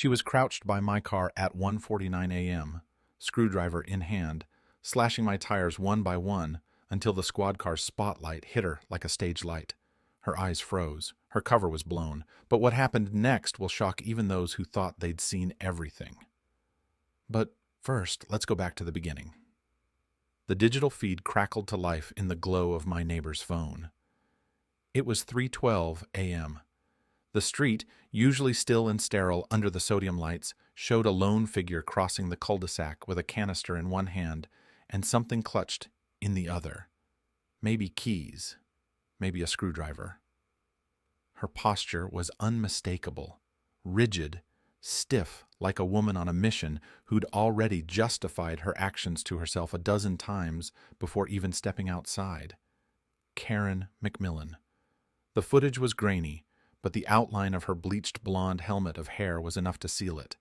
She was crouched by my car at 1:49 a.m., screwdriver in hand, slashing my tires one by one until the squad car's spotlight hit her like a stage light. Her eyes froze. Her cover was blown. But what happened next will shock even those who thought they'd seen everything. But first, let's go back to the beginning. The digital feed crackled to life in the glow of my neighbor's phone. It was 3:12 a.m. The street, usually still and sterile under the sodium lights, showed a lone figure crossing the cul-de-sac with a canister in one hand and something clutched in the other. Maybe keys, maybe a screwdriver. Her posture was unmistakable, rigid, stiff, like a woman on a mission who'd already justified her actions to herself a dozen times before even stepping outside. Karen McMillan. The footage was grainy, but the outline of her bleached blonde helmet of hair was enough to seal it.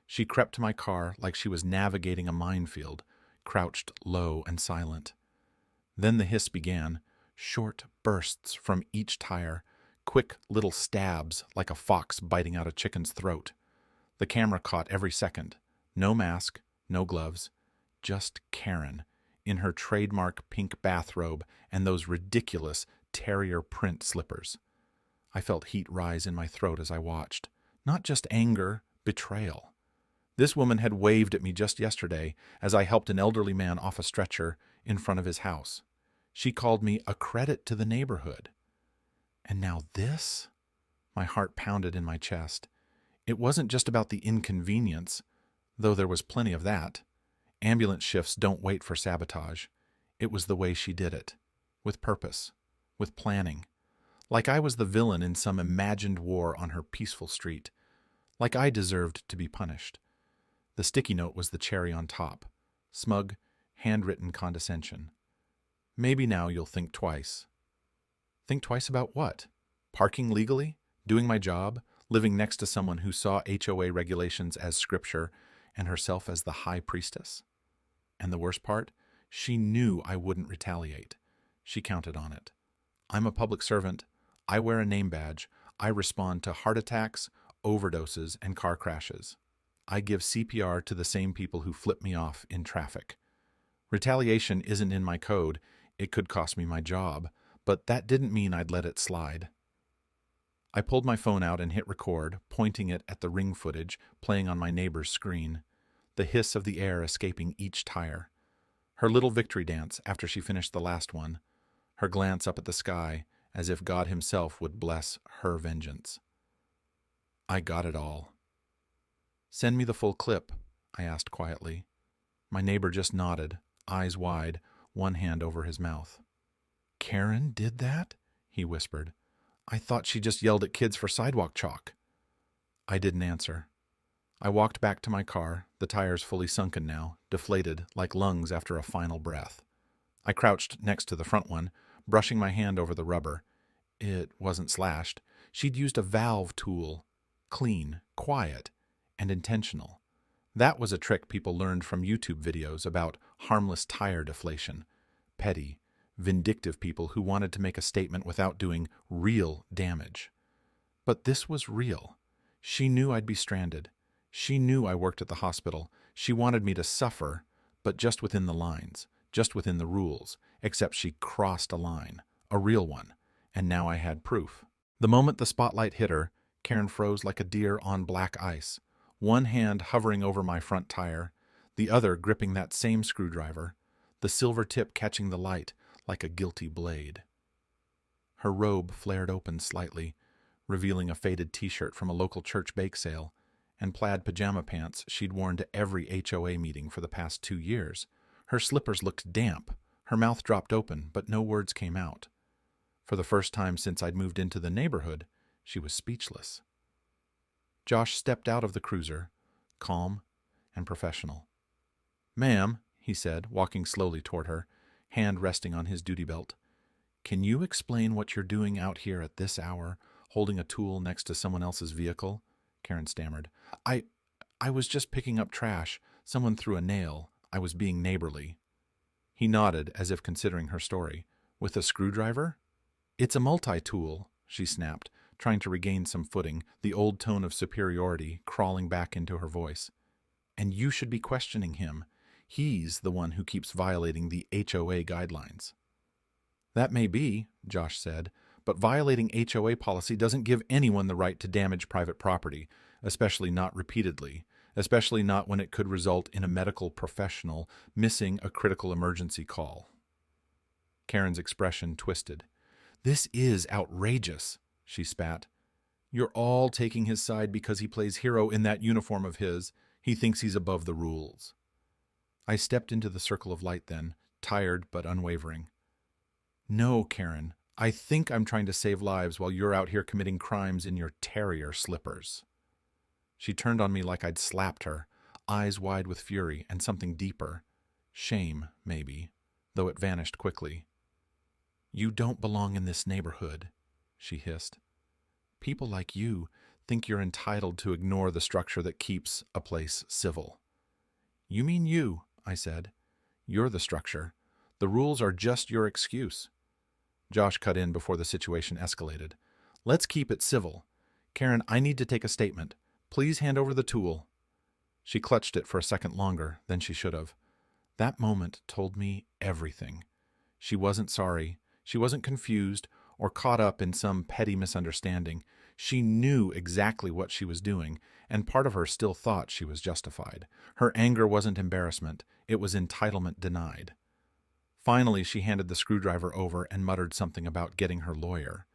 She crept to my car like she was navigating a minefield, crouched low and silent. Then the hiss began, short bursts from each tire, quick little stabs like a fox biting out a chicken's throat. The camera caught every second. No mask, no gloves, just Karen, in her trademark pink bathrobe and those ridiculous terrier print slippers. I felt heat rise in my throat as I watched. Not just anger, betrayal. This woman had waved at me just yesterday as I helped an elderly man off a stretcher in front of his house. She called me a credit to the neighborhood. And now this? My heart pounded in my chest. It wasn't just about the inconvenience, though there was plenty of that. Ambulance shifts don't wait for sabotage. It was the way she did it. With purpose. With planning. Like I was the villain in some imagined war on her peaceful street. Like I deserved to be punished. The sticky note was the cherry on top. Smug, handwritten condescension. Maybe now you'll think twice. Think twice about what? Parking legally? Doing my job? Living next to someone who saw HOA regulations as scripture and herself as the high priestess? And the worst part? She knew I wouldn't retaliate. She counted on it. I'm a public servant. I wear a name badge. I respond to heart attacks, overdoses, and car crashes. I give CPR to the same people who flip me off in traffic. Retaliation isn't in my code. It could cost me my job, but that didn't mean I'd let it slide. I pulled my phone out and hit record, pointing it at the ring footage playing on my neighbor's screen, the hiss of the air escaping each tire. Her little victory dance after she finished the last one, her glance up at the sky as if God himself would bless her vengeance. I got it all. Send me the full clip, I asked quietly. My neighbor just nodded, eyes wide, one hand over his mouth. Karen did that? He whispered. I thought she just yelled at kids for sidewalk chalk. I didn't answer. I walked back to my car, the tires fully sunken now, deflated like lungs after a final breath. I crouched next to the front one, brushing my hand over the rubber. It wasn't slashed. She'd used a valve tool. Clean, quiet, and intentional. That was a trick people learned from YouTube videos about harmless tire deflation. Petty, vindictive people who wanted to make a statement without doing real damage. But this was real. She knew I'd be stranded. She knew I worked at the hospital. She wanted me to suffer, but just within the lines, just within the rules, except she crossed a line, a real one, and now I had proof. The moment the spotlight hit her, Karen froze like a deer on black ice, one hand hovering over my front tire, the other gripping that same screwdriver, the silver tip catching the light like a guilty blade. Her robe flared open slightly, revealing a faded t-shirt from a local church bake sale, and plaid pajama pants she'd worn to every HOA meeting for the past 2 years. Her slippers looked damp, her mouth dropped open, but no words came out. For the first time since I'd moved into the neighborhood, she was speechless. Josh stepped out of the cruiser, calm and professional. Ma'am, he said, walking slowly toward her, hand resting on his duty belt, can you explain what you're doing out here at this hour, holding a tool next to someone else's vehicle? Karen stammered. I was just picking up trash. Someone threw a nail. I was being neighborly. He nodded, as if considering her story. With a screwdriver? It's a multi-tool, she snapped, trying to regain some footing, the old tone of superiority crawling back into her voice. And you should be questioning him. He's the one who keeps violating the HOA guidelines. That may be, Josh said, but violating HOA policy doesn't give anyone the right to damage private property, especially not repeatedly, especially not when it could result in a medical professional missing a critical emergency call. Karen's expression twisted. This is outrageous, she spat. You're all taking his side because he plays hero in that uniform of his. He thinks he's above the rules. I stepped into the circle of light then, tired but unwavering. No, Karen, I think I'm trying to save lives while you're out here committing crimes in your terrier slippers. She turned on me like I'd slapped her, eyes wide with fury and something deeper. Shame, maybe, though it vanished quickly. You don't belong in this neighborhood, she hissed. People like you think you're entitled to ignore the structure that keeps a place civil. You mean you, I said. You're the structure. The rules are just your excuse. Josh cut in before the situation escalated. Let's keep it civil. Karen, I need to take a statement. Please hand over the tool. She clutched it for a second longer than she should have. That moment told me everything. She wasn't sorry. She wasn't confused or caught up in some petty misunderstanding. She knew exactly what she was doing, and part of her still thought she was justified. Her anger wasn't embarrassment. It was entitlement denied. Finally, she handed the screwdriver over and muttered something about getting her lawyer.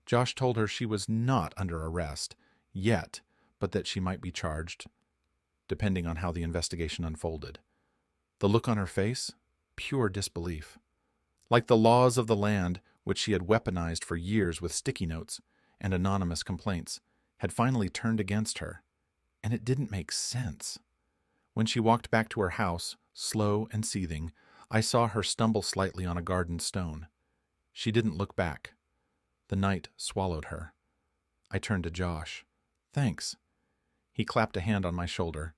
Josh told her she was not under arrest yet, but that she might be charged, depending on how the investigation unfolded. The look on her face? Pure disbelief. Like the laws of the land, which she had weaponized for years with sticky notes and anonymous complaints, had finally turned against her, and it didn't make sense. When she walked back to her house, slow and seething, I saw her stumble slightly on a garden stone. She didn't look back. The night swallowed her. I turned to Josh. Thanks. He clapped a hand on my shoulder.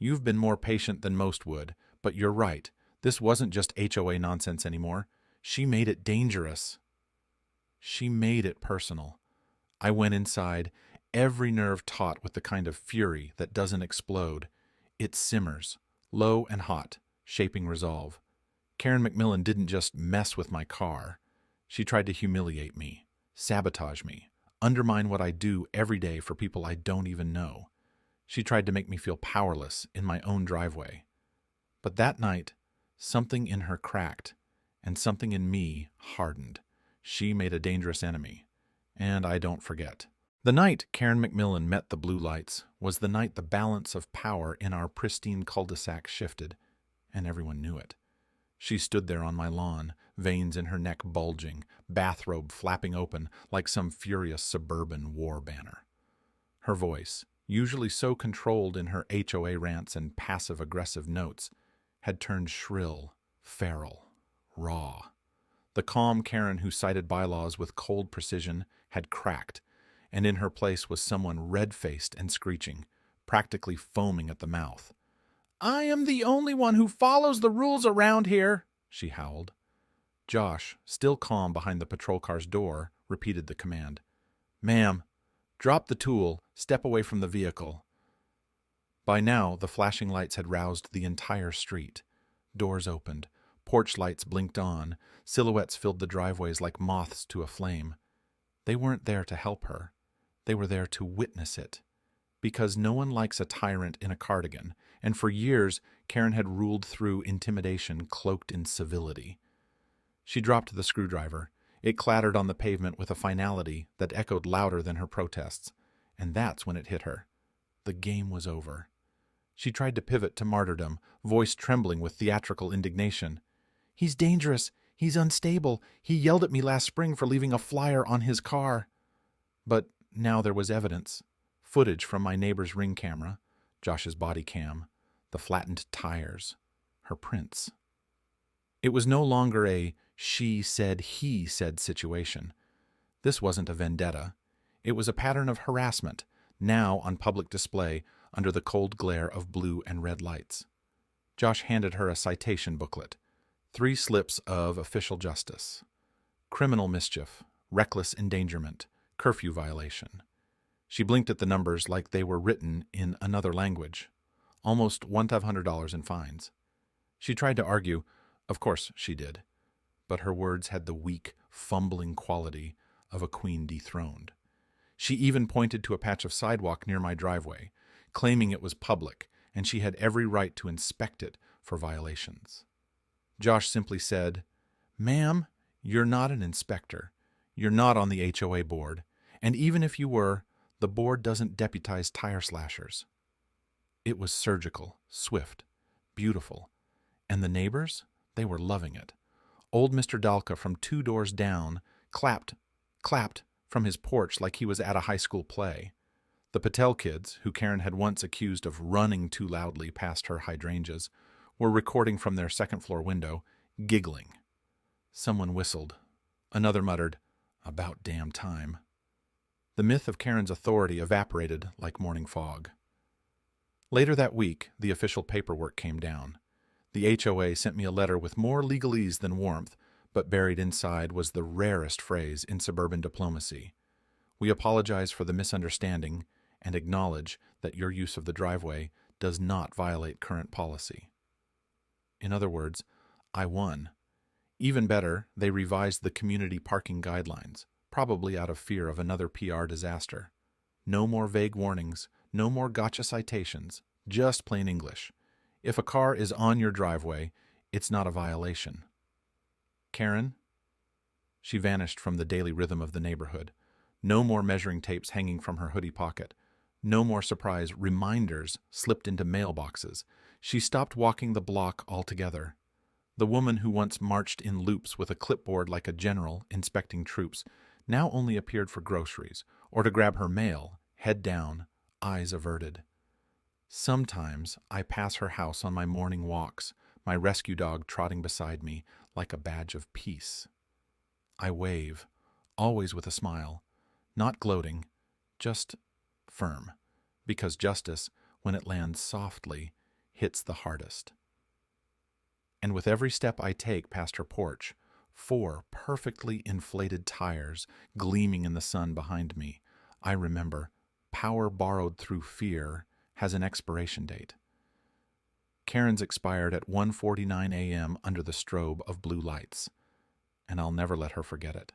You've been more patient than most would, but you're right. This wasn't just HOA nonsense anymore. She made it dangerous. She made it personal. I went inside, every nerve taut with the kind of fury that doesn't explode. It simmers, low and hot, shaping resolve. Karen McMillan didn't just mess with my car. She tried to humiliate me, sabotage me, undermine what I do every day for people I don't even know. She tried to make me feel powerless in my own driveway. But that night, something in her cracked, and something in me hardened. She made a dangerous enemy, and I don't forget. The night Karen McMillan met the blue lights was the night the balance of power in our pristine cul-de-sac shifted, and everyone knew it. She stood there on my lawn, veins in her neck bulging, bathrobe flapping open like some furious suburban war banner. Her voice, usually so controlled in her HOA rants and passive-aggressive notes, had turned shrill, feral, raw. The calm Karen who cited bylaws with cold precision had cracked, and in her place was someone red-faced and screeching, practically foaming at the mouth. I am the only one who follows the rules around here, she howled. Josh, still calm behind the patrol car's door, repeated the command. Ma'am, drop the tool, step away from the vehicle. By now, the flashing lights had roused the entire street. Doors opened, porch lights blinked on, silhouettes filled the driveways like moths to a flame. They weren't there to help her. They were there to witness it. Because no one likes a tyrant in a cardigan, and for years Karen had ruled through intimidation cloaked in civility. She dropped the screwdriver. It clattered on the pavement with a finality that echoed louder than her protests, and that's when it hit her. The game was over. She tried to pivot to martyrdom, voice trembling with theatrical indignation. He's dangerous. He's unstable. He yelled at me last spring for leaving a flyer on his car. But now there was evidence. Footage from my neighbor's ring camera, Josh's body cam, the flattened tires, her prints. It was no longer a she said, he said situation. This wasn't a vendetta. It was a pattern of harassment, now on public display under the cold glare of blue and red lights. Josh handed her a citation booklet, 3 slips of official justice. Criminal mischief, reckless endangerment, Curfew violation. She blinked at the numbers like they were written in another language. Almost $1,500 in fines. She tried to argue. Of course she did. But her words had the weak, fumbling quality of a queen dethroned. She even pointed to a patch of sidewalk near my driveway, claiming it was public, and she had every right to inspect it for violations. Josh simply said, "Ma'am, you're not an inspector. You're not on the HOA board, and even if you were, the board doesn't deputize tire slashers." It was surgical, swift, beautiful, and the neighbors, they were loving it. Old Mr. Dalka from 2 doors down clapped from his porch like he was at a high school play. The Patel kids, who Karen had once accused of running too loudly past her hydrangeas, were recording from their second-floor window, giggling. Someone whistled. Another muttered, "About damn time." The myth of Karen's authority evaporated like morning fog. Later that week, the official paperwork came down. The HOA sent me a letter with more legalese than warmth, but buried inside was the rarest phrase in suburban diplomacy. "We apologize for the misunderstanding and acknowledge that your use of the driveway does not violate current policy." In other words, I won. Even better, they revised the community parking guidelines, probably out of fear of another PR disaster. No more vague warnings, no more gotcha citations, just plain English. If a car is on your driveway, it's not a violation. Karen? She vanished from the daily rhythm of the neighborhood. No more measuring tapes hanging from her hoodie pocket. No more surprise reminders slipped into mailboxes. She stopped walking the block altogether. The woman who once marched in loops with a clipboard like a general inspecting troops now only appeared for groceries or to grab her mail, head down, eyes averted. Sometimes I pass her house on my morning walks, my rescue dog trotting beside me like a badge of peace. I wave, always with a smile, not gloating, just firm, because justice, when it lands softly, hits the hardest. And with every step I take past her porch, 4 perfectly inflated tires gleaming in the sun behind me, I remember power borrowed through fear has an expiration date. Karen's expired at 1:49 a.m. under the strobe of blue lights, and I'll never let her forget it.